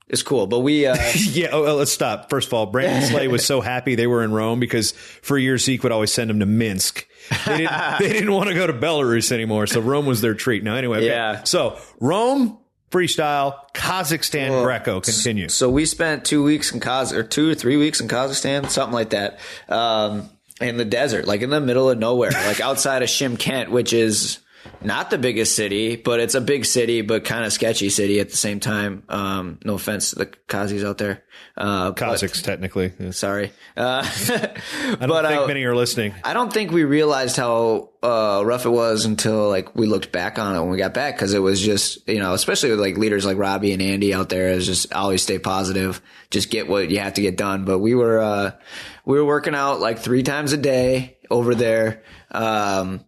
It's cool, but we...
let's stop. First of all, Brandon Slay was so happy they were in Rome because for years Zeke would always send them to Minsk. They didn't want to go to Belarus anymore, so Rome was their treat. Now, anyway, okay. Yeah. So Rome, freestyle, Kazakhstan, Greco, continue.
So we spent 2 weeks in 2 or 3 weeks in Kazakhstan, something like that, in the desert, like in the middle of nowhere, like outside of Shymkent, which is... not the biggest city, but it's a big city, but kind of sketchy city at the same time. No offense to the Kazis out there.
Kazakhs, technically. Yeah.
Sorry.
I don't think many are listening.
I don't think we realized how rough it was until like we looked back on it when we got back, because it was just, especially with like leaders like Robbie and Andy out there, is just always stay positive, just get what you have to get done. But we were working out like 3 times a day over there. And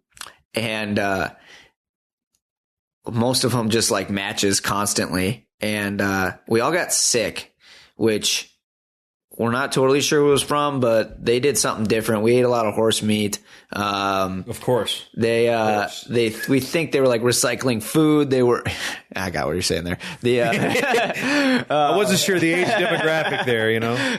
most of them just like matches constantly. and we all got sick, which we're not totally sure what it was from, but they did something different. We ate a lot of horse meat.
Of course.
We think they were like recycling food. They were, I got what you're saying there.
I wasn't sure the age demographic there,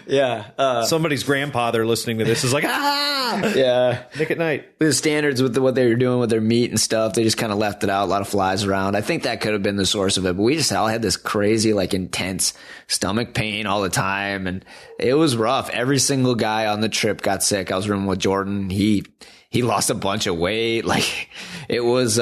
Yeah.
Somebody's grandfather listening to this is like,
yeah.
Nick at Night.
The standards with what they were doing with their meat and stuff, they just kind of left it out. A lot of flies around. I think that could have been the source of it, but we just all had this crazy, like intense stomach pain all the time. And it was rough. Every single guy on the trip got sick. I was rooming with Jordan. He lost a bunch of weight. Like it was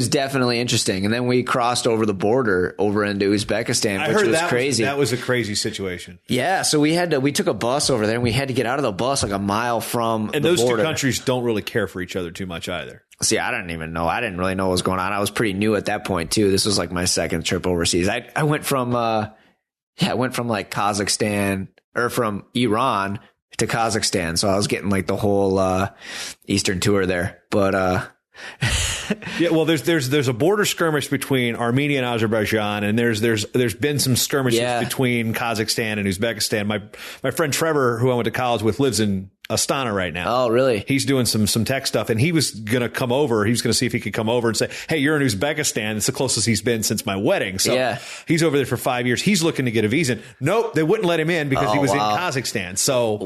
definitely interesting. And then we crossed over the border over into Uzbekistan, which was crazy.
That was a crazy situation.
Yeah. So we took a bus over there and we had to get out of the bus like a mile from the border.
And those two countries don't really care for each other too much either.
See, I didn't even know. I didn't really know what was going on. I was pretty new at that point too. This was like my second trip overseas. I went from like Kazakhstan or from Iran to Kazakhstan. So I was getting like the whole Eastern tour there. But
yeah, well, there's a border skirmish between Armenia and Azerbaijan, and there's been some skirmishes between Kazakhstan and Uzbekistan. My friend Trevor, who I went to college with, lives in Astana right now.
Oh, really?
He's doing some tech stuff, and he was gonna come over. He was gonna see if he could come over and say, "Hey, you're in Uzbekistan. It's the closest he's been since my wedding." So he's over there for 5 years. He's looking to get a visa. Nope, they wouldn't let him in because he was in Kazakhstan. So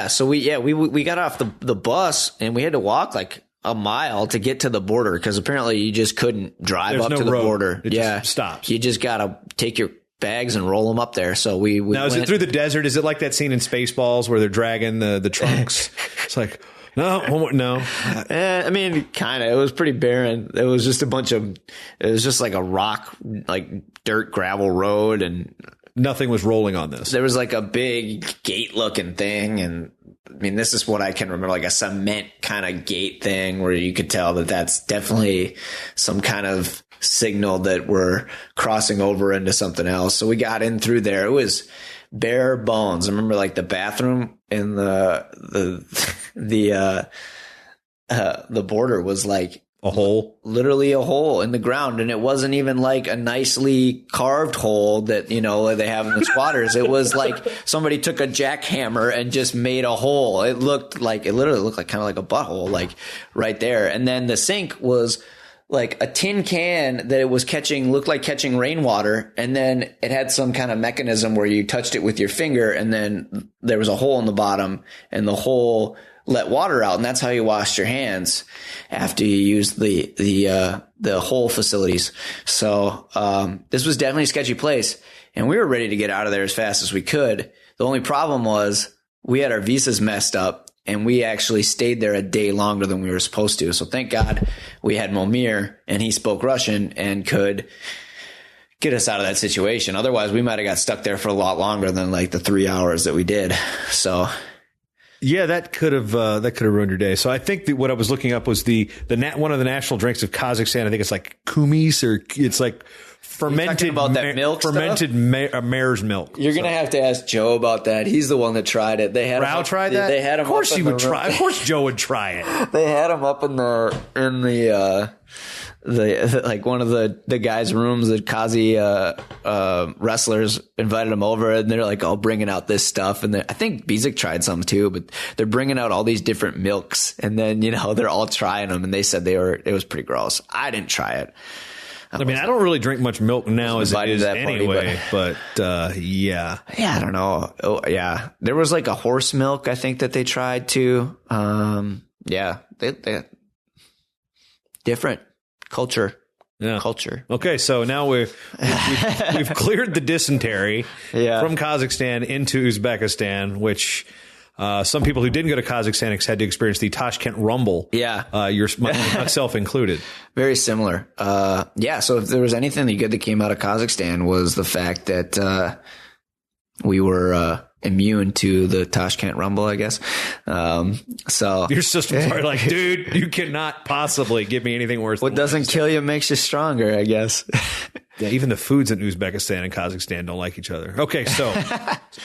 So we got off the bus and we had to walk like a mile to get to the border because apparently you just couldn't drive up to the border.
It just stops.
You just gotta take your bags and roll them up there. So we
now, is it through the desert? Is it like that scene in Spaceballs where they're dragging the trunks? It's like, no.
I mean, kind of. It was pretty barren. It was just it was just like a rock, like dirt gravel road, and
nothing was rolling on this.
There was like a big gate looking thing, and I mean, this is what I can remember, like a cement kind of gate thing where you could tell that that's definitely some kind of signal that we're crossing over into something else. So we got in through there. It was bare bones. I remember like the bathroom in the border was like
a hole,
literally a hole in the ground. And it wasn't even like a nicely carved hole that, they have in the squatters. It was like somebody took a jackhammer and just made a hole. It literally looked like kind of like a butthole, like right there. And then the sink was like a tin can that it was looked like catching rainwater. And then it had some kind of mechanism where you touched it with your finger and then there was a hole in the bottom and the hole let water out. And that's how you washed your hands after you used the hole facilities. So, this was definitely a sketchy place and we were ready to get out of there as fast as we could. The only problem was we had our visas messed up. And we actually stayed there a day longer than we were supposed to. So thank God we had Momir and he spoke Russian and could get us out of that situation. Otherwise, we might have got stuck there for a lot longer than like the 3 hours that we did. So
yeah, that could have ruined your day. So I think that what I was looking up was one of the national drinks of Kazakhstan. I think it's like kumis, or it's like fermented
about that milk
mare's milk.
You're going to have to ask Joe about that. He's the one that tried it. They had
Rao tried that?
They had him.
Of course he would try. Of course Joe would try it.
They had him up in the like one of the guys' rooms. The Kazi wrestlers invited him over, and they're like all bringing out this stuff. And I think Bezic tried some too, but they're bringing out all these different milks, and then they're all trying them, and they said it was pretty gross. I didn't try it.
I mean, I don't really drink much milk now as it is anyway, but yeah.
Yeah, I don't know. Oh, yeah. There was like a horse milk, I think, that they tried too. Yeah. They different culture.
Yeah.
Culture.
Okay, so now we've cleared the dysentery from Kazakhstan into Uzbekistan, which some people who didn't go to Kazakhstan had to experience the Tashkent Rumble.
Yeah.
Myself included.
Very similar. So if there was anything good that came out of Kazakhstan was the fact that we were immune to the Tashkent Rumble, I guess. So
your system's probably like, dude, you cannot possibly give me anything worse.
What doesn't kill you makes you stronger, I guess.
Yeah, even the foods in Uzbekistan and Kazakhstan don't like each other. Okay, so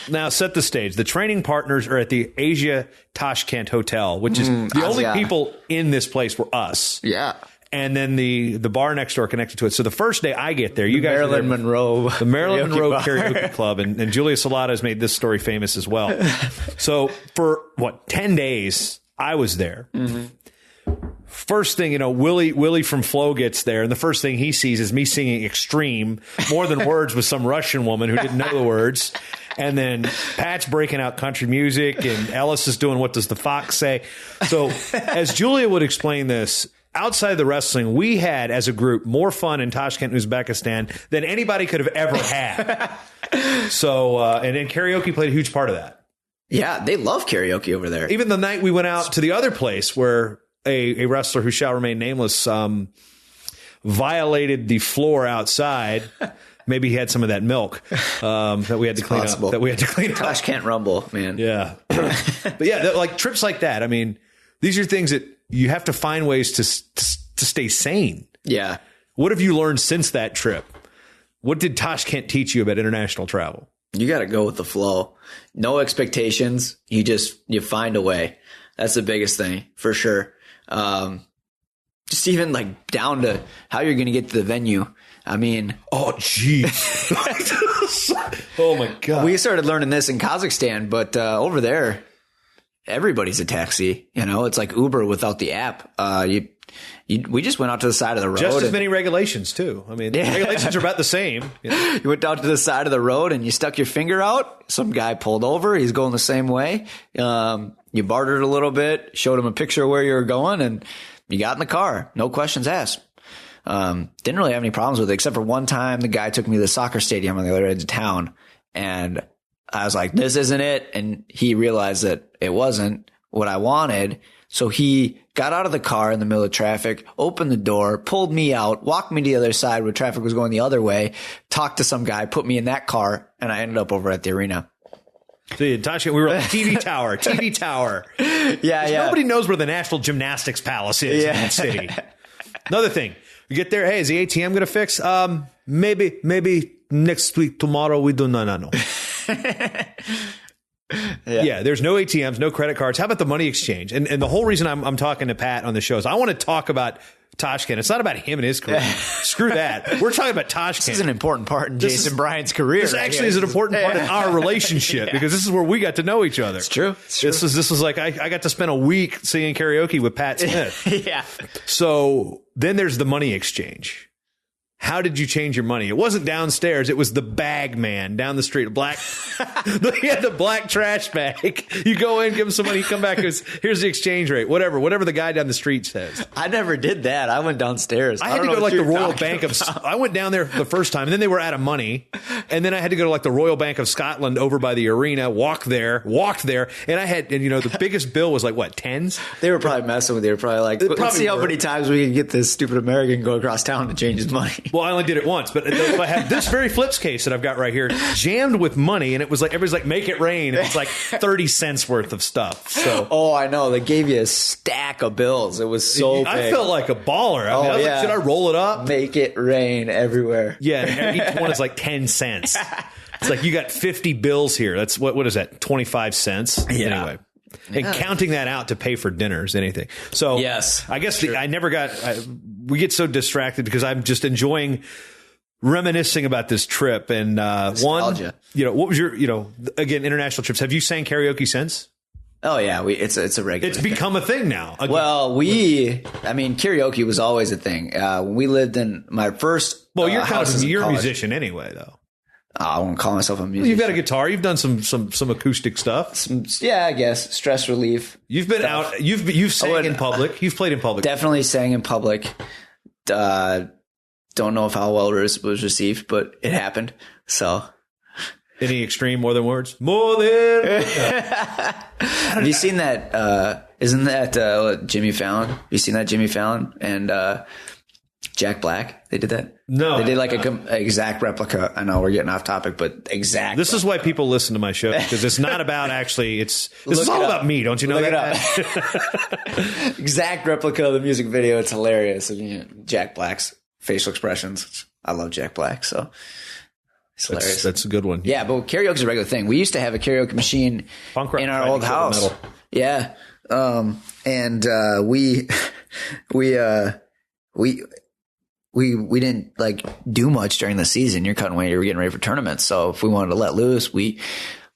now set the stage. The training partners are at the Asia Tashkent Hotel, which is the only people in this place were us.
Yeah.
and then the bar next door connected to it. So the first day I get there, you guys are
Marilyn
there,
Monroe.
the Marilyn
karaoke
Monroe
bar.
Karaoke Club, and Julia Salata has made this story famous as well. So for 10 days I was there. Mm-hmm. First thing, Willie from Flow gets there, and the first thing he sees is me singing Extreme, More Than Words, with some Russian woman who didn't know the words. And then Pat's breaking out country music, and Ellis is doing What Does the Fox Say? So as Julia would explain this, outside of the wrestling, we had, as a group, more fun in Tashkent, Uzbekistan than anybody could have ever had. So, and then karaoke played a huge part of that.
Yeah, they love karaoke over there.
Even the night we went out to the other place where a wrestler who shall remain nameless violated the floor outside. Maybe he had some of that milk that we had to clean up.
Tashkent Rumble, man.
Yeah. But yeah, like trips like that. I mean, these are things that you have to find ways to stay sane.
Yeah.
What have you learned since that trip? What did Tashkent teach you about international travel?
You got to go with the flow. No expectations. You find a way. That's the biggest thing for sure. Just even like down to how you're going to get to the venue. I mean,
oh, geez. Oh my God.
We started learning this in Kazakhstan, but over there, everybody's a taxi. It's like Uber without the app. We just went out to the side of the road.
Just as many regulations too. I mean, the regulations are about the same.
You went down to the side of the road and you stuck your finger out. Some guy pulled over. He's going the same way. You bartered a little bit, showed him a picture of where you were going, and you got in the car. No questions asked. Didn't really have any problems with it, except for one time the guy took me to the soccer stadium on the other end of town, and I was like, this isn't it. And he realized that it wasn't what I wanted. So he got out of the car in the middle of traffic, opened the door, pulled me out, walked me to the other side where traffic was going the other way, talked to some guy, put me in that car, and I ended up over at the arena.
So Tasha, we were like TV tower.
Yeah.
Nobody knows where the National Gymnastics Palace is in that city. Another thing, we get there. Hey, is the ATM going to fix? Maybe next week, tomorrow. We do no. Yeah, there's no ATMs, no credit cards. How about the money exchange? And the whole reason I'm talking to Pat on the show is I want to talk about Tashkent. It's not about him and his career. Screw that. We're talking about Tashkent.
This is an important part in Jason Bryant's career.
This actually is an important part in our relationship because this is where we got to know each other.
It's true.
This was like I got to spend a week singing karaoke with Pat Smith.
Yeah.
So then there's the money exchange. How did you change your money? It wasn't downstairs. It was the bag man down the street. He had the black trash bag. You go in, give him some money, you come back, goes, here's the exchange rate. Whatever the guy down the street says.
I never did that. I went downstairs.
I had to go to like the Royal Bank of... I went down there the first time, and then they were out of money. And then I had to go to like the Royal Bank of Scotland over by the arena, walked there. And the biggest bill was like, what, tens?
They were probably messing with you. They were probably like, let's see how many times we can get this stupid American to go across town to change his money.
Well, I only did it once, but I had this very flips case that I've got right here jammed with money, and it was like everybody's like, make it rain. It's like 30 cents worth of stuff. So,
oh, I know. They gave you a stack of bills. It was so big.
I felt like a baller. I was like, should I roll it up?
Make it rain everywhere.
Yeah, and each one is like 10 cents. It's like you got 50 bills here. That's what is that? 25 cents.
Yeah.
Anyway. And counting that out to pay for dinners, anything. So
yes,
I guess we get so distracted because I'm just enjoying reminiscing about this trip. And
nostalgia.
What was your, again, international trips? Have you sang karaoke since?
Oh yeah, it's a regular.
It's become a thing now. Again.
Well, karaoke was always a thing. When we lived in my first.
Well, you're a musician anyway, though.
I won't call myself a musician.
You've got a guitar. You've done some acoustic stuff.
Yeah, I guess stress relief.
You've been out. You've sang in public. You've played in public.
Definitely sang in public. Don't know if how well it was received, but it happened. So,
any extreme more than words? More than.
Have you seen that? Isn't that Jimmy Fallon? Have you seen that Jimmy Fallon and Jack Black? They did that.
No,
they did like an exact replica. I know we're getting off topic, but exact.
This is why people listen to my show, because it's not about actually. This is all about me. Don't you know that?
Exact replica of the music video. It's hilarious. Jack Black's facial expressions. I love Jack Black, so it's hilarious.
That's a good one.
Yeah, but karaoke is a regular thing. We used to have a karaoke machine in our old house. Yeah, and we we didn't like do much during the season. You're cutting weight. You're getting ready for tournaments. So if we wanted to let loose, we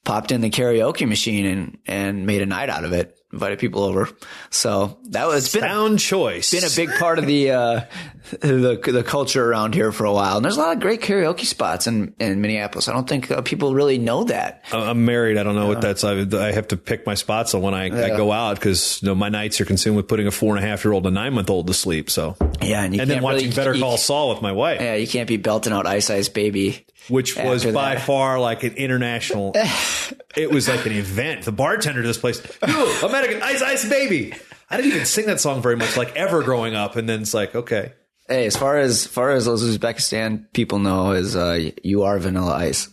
popped in the karaoke machine and made a night out of it. Invited people over. So that was
sound choice.
Been a big part of the culture around here for a while. And there's a lot of great karaoke spots in Minneapolis. I don't think people really know that.
I'm married. I don't know what that's. I have to pick my spots on when I go out because my nights are consumed with putting a 4.5-year-old and a 9-month-old to sleep. So
yeah, and
then watching Better Call Saul with my wife.
Yeah, you can't be belting out Ice Ice Baby.
Which was by far like an international. It was like an event. The bartender to this place, American Ice Ice Baby. I didn't even sing that song very much, like ever growing up. And then it's like, okay.
Hey, as far as those Uzbekistan people know, is you are Vanilla Ice.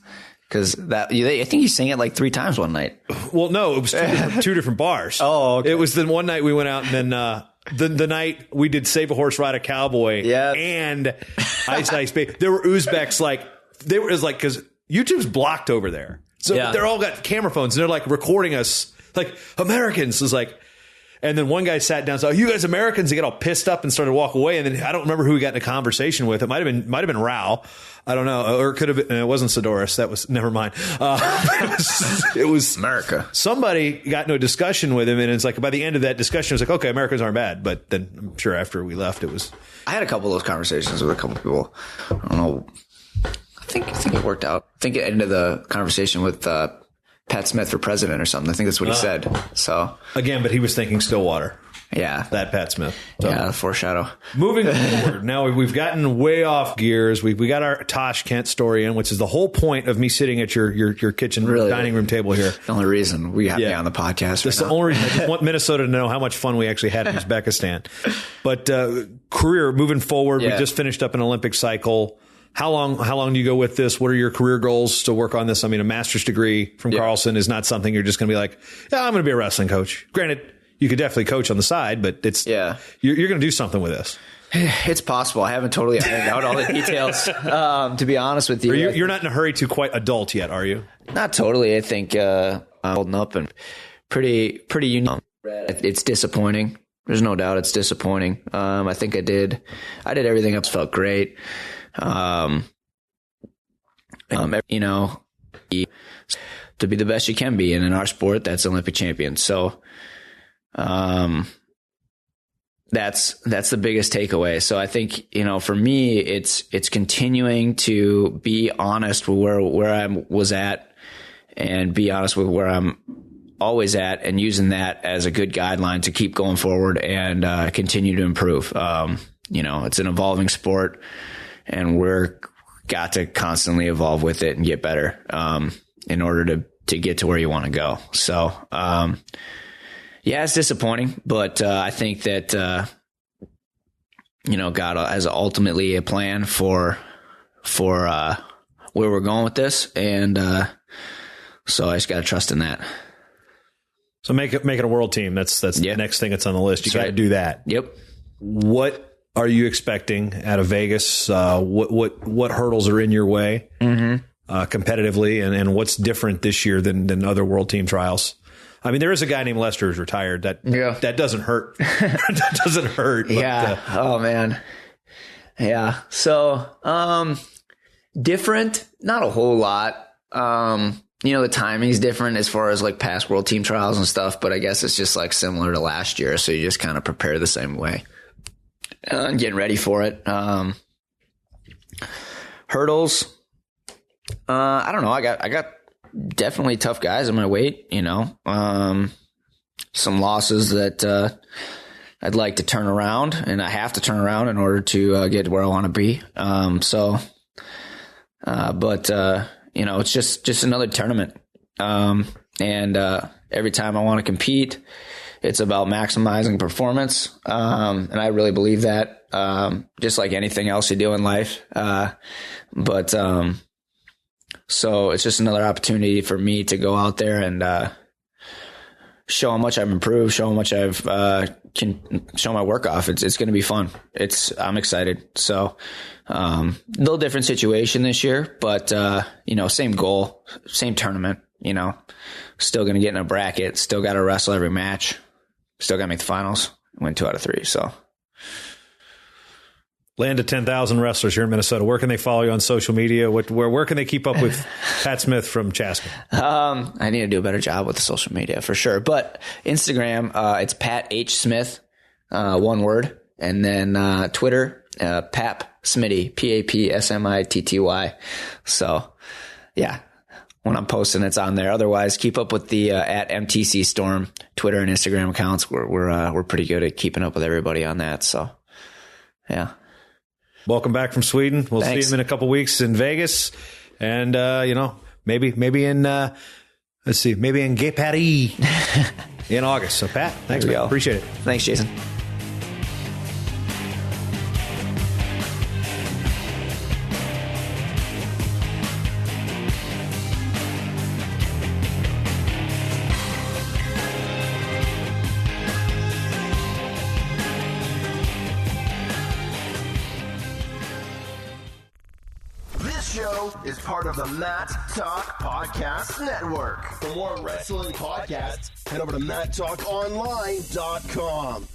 Because I think you sang it like 3 times one night.
Well, no, it was two different bars.
Oh, okay.
It was the one night we went out, and then the night we did Save a Horse, Ride a Cowboy, and Ice Ice Baby. There were Uzbeks because YouTube's blocked over there, so they're all got camera phones and they're like recording us like Americans. Is like, and then one guy sat down, so you guys Americans, they get all pissed up and started to walk away. And then I don't remember who we got in a conversation with. It might have been Rao. I don't know, or it could have been. It wasn't Sidoris. That was never mind. It was
America.
Somebody got into a discussion with him, and it's like by the end of that discussion, it was like, okay, Americans aren't bad. But then I'm sure after we left, it was.
I had a couple of those conversations with a couple of people. I don't know. I think it worked out. I think it ended the conversation with Pat Smith for president or something. I think that's what he said. So
again, but he was thinking Stillwater.
Yeah,
that Pat Smith. So.
Yeah, foreshadow.
Moving forward, now we've gotten way off gears. We got our Tosh Kent story in, which is the whole point of me sitting at your kitchen dining room table here.
The only reason we have me on the podcast.
That's the only reason. I just want Minnesota to know how much fun we actually had in Uzbekistan. But career moving forward, we just finished up an Olympic cycle. How long do you go with this? What are your career goals to work on this? I mean, a master's degree from Carlson is not something you're just going to be like, I'm going to be a wrestling coach. Granted, you could definitely coach on the side, but it's you're going to do something with this.
It's possible. I haven't totally ironed out all the details, to be honest with you.
You're not in a hurry to quite adult yet, are you?
Not totally. I think I'm holding up and pretty unique. It's disappointing. There's no doubt it's disappointing. I think I did everything else felt great. To be the best you can be, and in our sport, that's Olympic champion. So, that's the biggest takeaway. So I think, for me, it's continuing to be honest with where I was at and be honest with where I'm always at and using that as a good guideline to keep going forward and, continue to improve. It's an evolving sport. And we're got to constantly evolve with it and get better in order to get to where you want to go. So, it's disappointing, but I think that, God has ultimately a plan for where we're going with this. And so I just got to trust in that.
So make it a world team. That's the next thing that's on the list. You got to do that.
Yep.
What are you expecting out of Vegas? What hurdles are in your way competitively, and what's different this year than other world team trials? I mean, there is a guy named Lester who's retired. That doesn't hurt. That doesn't hurt. But,
oh man. Yeah. So different, not a whole lot. The timing's different as far as like past world team trials and stuff, but I guess it's just like similar to last year. So you just kind of prepare the same way. Getting ready for it. Hurdles. I don't know. I got definitely tough guys in my weight, some losses that, I'd like to turn around, and I have to turn around in order to, get to where I want to be. It's just another tournament. And every time I want to compete, it's about maximizing performance. And I really believe that, just like anything else you do in life. So it's just another opportunity for me to go out there and, show how much I've improved, show how much I've, can show my work off. It's going to be fun. I'm excited. So, little different situation this year, but, same goal, same tournament, still going to get in a bracket, still got to wrestle every match. Still got to make the finals. Win 2 out of 3. So
Land of 10,000 Wrestlers here in Minnesota. Where can they follow you on social media? Where can they keep up with Pat Smith from Chaska?
I need to do a better job with the social media for sure. But Instagram, it's Pat H. Smith, one word. And then Twitter, Pap Smitty, PAPSMITTY. So, yeah, when I'm posting, it's on there. Otherwise, keep up with the at MTC Storm Twitter and Instagram accounts. We're pretty good at keeping up with everybody on that. So, yeah.
Welcome back from Sweden. We'll
Thanks.
see him in a couple weeks in Vegas, and maybe in maybe in Gay Paris in August. So Pat, thanks, man. Appreciate it.
Thanks, Jason.
Is part of the Matt Talk Podcast Network. For more wrestling podcasts, head over to MattTalkOnline.com.